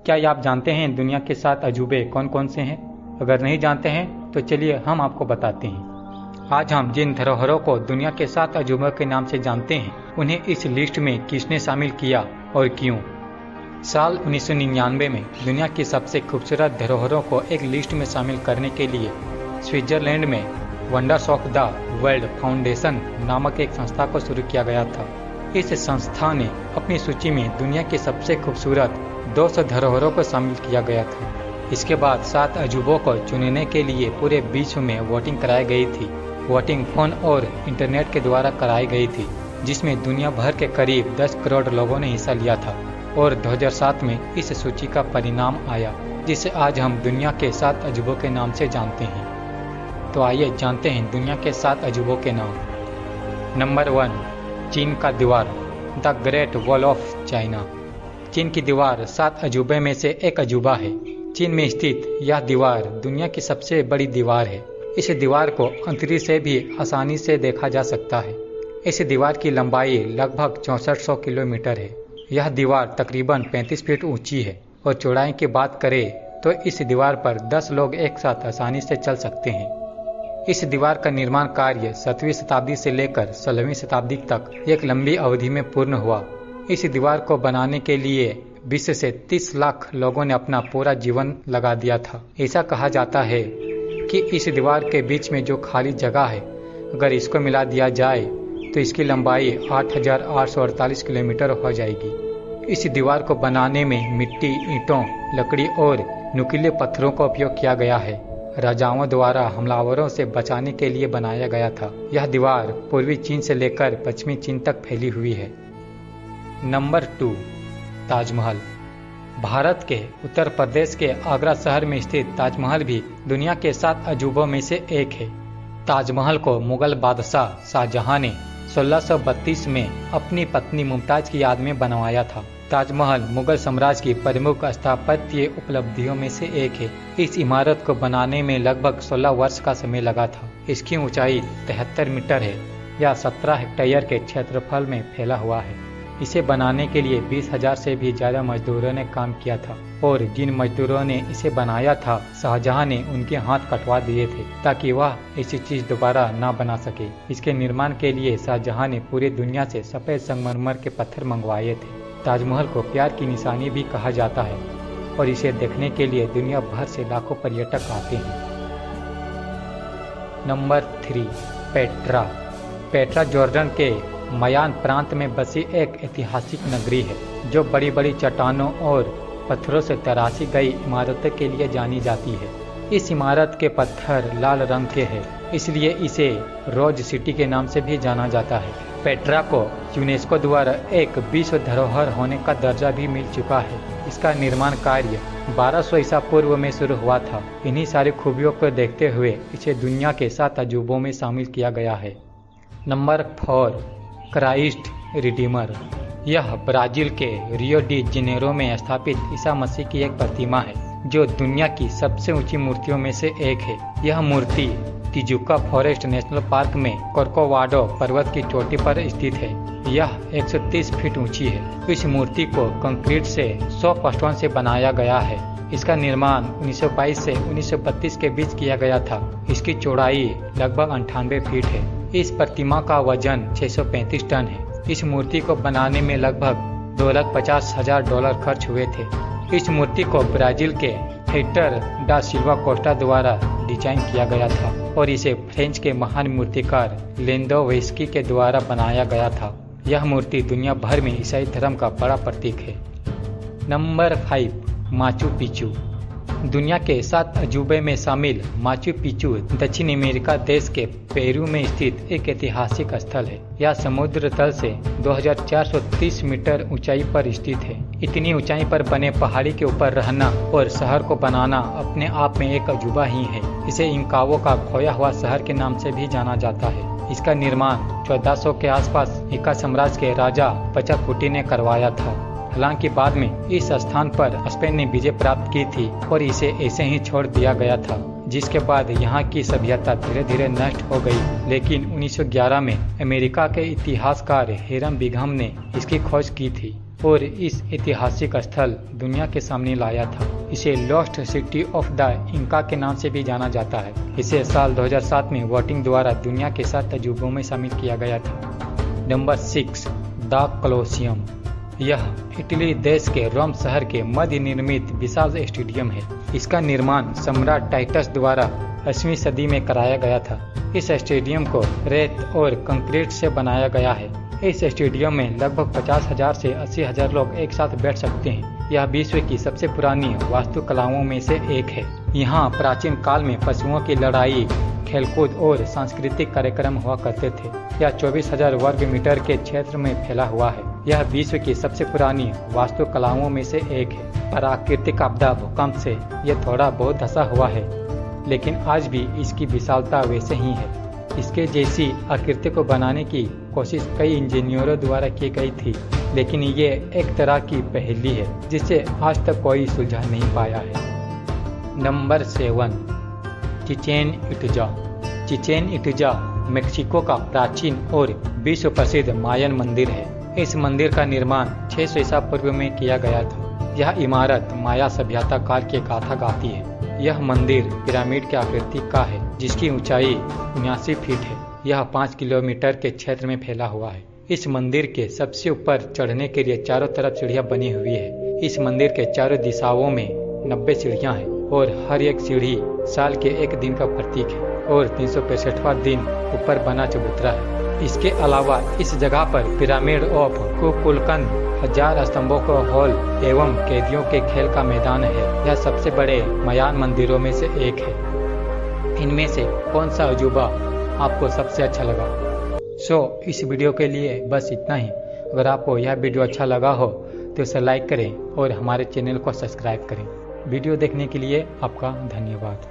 क्या आप जानते हैं दुनिया के 7 अजूबे कौन कौन से हैं? अगर नहीं जानते हैं तो चलिए हम आपको बताते हैं। आज हम जिन धरोहरों को दुनिया के 7 अजूबों के नाम से जानते हैं, उन्हें इस लिस्ट में किसने शामिल किया और क्यों? साल 1999 में दुनिया की सबसे खूबसूरत धरोहरों को एक लिस्ट में शामिल करने के लिए स्विट्जरलैंड में wonders of the world foundation नामक एक संस्था को शुरू किया गया था। इस संस्था ने अपनी सूची में दुनिया की सबसे खूबसूरत 200 धरोहरों को शामिल किया गया था। इसके बाद 7 अजूबों को चुनने के लिए पूरे विश्व में वोटिंग कराई गई थी। वोटिंग फोन और इंटरनेट के द्वारा कराई गई थी, जिसमें दुनिया भर के करीब 10 करोड़ लोगों ने हिस्सा लिया था और 2007 में इस सूची का परिणाम आया, जिसे आज हम दुनिया के 7 अजूबों के नाम से जानते हैं। तो आइए जानते हैं दुनिया के 7 अजूबों के नाम। नंबर 1, चीन का दीवार, the great wall of China. चीन की दीवार 7 अजूबे में से एक अजूबा है। चीन में स्थित यह दीवार दुनिया की सबसे बड़ी दीवार है। इस दीवार को अंतरिक्ष से भी आसानी से देखा जा सकता है। इस दीवार की लंबाई लगभग 6400 किलोमीटर है। यह दीवार तकरीबन 35 फीट ऊंची है और चौड़ाई की बात करें तो इस दीवार पर 10 लोग एक साथ आसानी से चल सकते हैं। इस दीवार का निर्माण कार्य 7वीं शताब्दी से लेकर 16वीं शताब्दी तक एक लंबी अवधि में पूर्ण हुआ। इस दीवार को बनाने के लिए 20 से 30 लाख लोगों ने अपना पूरा जीवन लगा दिया था। ऐसा कहा जाता है कि इस दीवार के बीच में जो खाली जगह है, अगर इसको मिला दिया जाए तो इसकी लंबाई 8848 किलोमीटर हो जाएगी। इस दीवार को बनाने में मिट्टी, ईंटों, लकड़ी और नुकीले पत्थरों का उपयोग किया गया है। राजाओं द्वारा हमलावरों से बचाने के लिए बनाया गया था। यह दीवार पूर्वी चीन से लेकर पश्चिमी चीन तक फैली हुई है। नंबर 2, ताजमहल। भारत के उत्तर प्रदेश के आगरा शहर में स्थित ताजमहल भी दुनिया के 7 अजूबों में से एक है। ताजमहल को मुगल बादशाह शाहजहां ने 1632 में अपनी पत्नी मुमताज की याद में बनवाया था। ताजमहल मुगल साम्राज्य की प्रमुख स्थापत्य उपलब्धियों में से एक है। इस इमारत को बनाने में लगभग 16 वर्ष का समय लगा था। इसकी ऊंचाई 73 मीटर है। यह 17 हेक्टेयर के क्षेत्रफल में फैला हुआ है। इसे बनाने के लिए 20,000 से भी ज्यादा मजदूरों ने काम किया था और जिन मजदूरों ने इसे बनाया था, शाहजहां ने उनके हाथ कटवा दिए थे ताकि वह ऐसी चीज दोबारा ना बना सके। इसके निर्माण के लिए शाहजहां ने पूरी दुनिया से सफेद संगमरमर के पत्थर मंगवाए थे। ताजमहल को प्यार की निशानी भी कहा जाता है और इसे देखने के लिए दुनिया भर से लाखों पर्यटक आते हैं। Number 3, Petra. पेट्रा जॉर्डन के मयान प्रांत में बसी एक ऐतिहासिक नगरी है जो बड़ी बड़ी चट्टानों और पत्थरों से तराशी गई इमारतों के लिए जानी जाती है। इस इमारत के पत्थर लाल रंग के हैं, इसलिए इसे रोज सिटी के नाम से भी जाना जाता है। पेट्रा को यूनेस्को द्वारा एक विश्व धरोहर होने का दर्जा भी मिल चुका है। इसका निर्माण कार्य 1200 ईसा पूर्व में शुरू हुआ था। इन्हीं सारी खूबियों को देखते हुए इसे दुनिया के 7 अजूबों में शामिल किया गया है। Number 4, Christ Redeemer. यह ब्राजील के रियो डी जेनेरो में स्थापित ईसा मसीह की एक प्रतिमा है जो दुनिया की सबसे ऊंची मूर्तियों में से एक है। यह मूर्ति तिजुका फॉरेस्ट नेशनल पार्क में कोर्कोवाडो पर्वत की चोटी पर स्थित है। यह 130 फीट ऊंची है। इस मूर्ति को कंक्रीट से 100 स्टोन से बनाया गया है। इसका निर्माण 1922 से 1932 के बीच किया गया था। इसकी चौड़ाई लगभग 98 फीट है। इस प्रतिमा का वजन 635 टन है। इस मूर्ति को बनाने में लगभग $250,000 खर्च हुए थे। इस मूर्ति को ब्राजील के हेक्टर डा सिल्वा कोस्टा द्वारा डिजाइन किया गया था और इसे फ्रेंच के महान मूर्तिकार लेंदोव्स्की के द्वारा बनाया गया था। यह मूर्ति दुनिया भर में ईसाई धर्म का बड़ा प्रतीक है। Number 5, Machu Picchu. दुनिया के 7 अजूबे में शामिल माचू पिचू दक्षिण अमेरिका देश के पेरू में स्थित एक ऐतिहासिक स्थल है। यह समुद्र तल से 2430 मीटर ऊंचाई पर स्थित है। इतनी ऊंचाई पर बने पहाड़ी के ऊपर रहना और शहर को बनाना अपने आप में एक अजूबा ही है। इसे इंकाओं का खोया हुआ शहर के नाम से भी जाना जाता है। इसका निर्माण 1400 के आसपास इंका साम्राज्य के राजा पचाकुटी ने करवाया था। हालांकि बाद में इस स्थान पर स्पेन ने विजय प्राप्त की थी और इसे ऐसे ही छोड़ दिया गया था, जिसके बाद यहाँ की सभ्यता धीरे धीरे नष्ट हो गई। लेकिन 1911 में अमेरिका के इतिहासकार हिरम बिघम ने इसकी खोज की थी और इस ऐतिहासिक स्थल दुनिया के सामने लाया था। इसे lost city of the Inca के नाम से भी जाना जाता है। इसे साल 2007 में वोटिंग द्वारा दुनिया के 7 अजूबों में शामिल किया गया था। Number 6, the Colosseum. यह इटली देश के रोम शहर के मध्य निर्मित विशाल स्टेडियम है। इसका निर्माण सम्राट टाइटस द्वारा 8वीं सदी में कराया गया था। इस स्टेडियम को रेत और कंक्रीट से बनाया गया है। इस स्टेडियम में लगभग 50,000 से 80,000 लोग एक साथ बैठ सकते हैं। यह विश्व की सबसे पुरानी वास्तुकलाओं में से एक है। यहाँ प्राचीन काल में पशुओं की लड़ाई, खेलकूद और सांस्कृतिक कार्यक्रम हुआ करते थे। यह 24,000 वर्ग मीटर के क्षेत्र में फैला हुआ है। यह विश्व की सबसे पुरानी वास्तुकलाओं में से एक है। प्राकृतिक आपदा भूकंप से यह थोड़ा बहुत धंसा हुआ है, लेकिन आज भी इसकी विशालता वैसे ही है। इसके जैसी आकृति को बनाने की कोशिश कई इंजीनियरों द्वारा की गई थी, लेकिन ये एक तरह की पहेली है जिसे आज तक कोई सुलझा नहीं पाया है। Number 7, Chichen Itza. Chichen Itza Mexico का प्राचीन और विश्व प्रसिद्ध मायन मंदिर है। इस मंदिर का निर्माण 600 ईसा पूर्व में किया गया था। यह इमारत माया सभ्यता काल की गाथा गाती है। यह मंदिर पिरामिड की आकृति का है, जिसकी ऊंचाई 79 फीट है। यह 5 किलोमीटर के क्षेत्र में फैला हुआ है। इस मंदिर के सबसे ऊपर चढ़ने के लिए चारों तरफ सीढ़ियां बनी हुई है। इस मंदिर के चारों दिशाओं में 90 सीढ़ियां हैं और हर एक सीढ़ी साल के एक दिन का प्रतीक है और 365वां दिन ऊपर बना चबूतरा है। इसके अलावा इस जगह पर पिरामिड ऑफ कुकुलकन, 1000 स्तंभों का हॉल एवं कैदियों के खेल का मैदान है। यह सबसे बड़े मायान मंदिरों में से एक है। इनमें से कौन सा अजूबा आपको सबसे अच्छा लगा? इस वीडियो के लिए बस इतना ही। अगर आपको यह वीडियो अच्छा लगा हो तो इसे लाइक करें और हमारे चैनल को सब्सक्राइब करें। वीडियो देखने के लिए आपका धन्यवाद।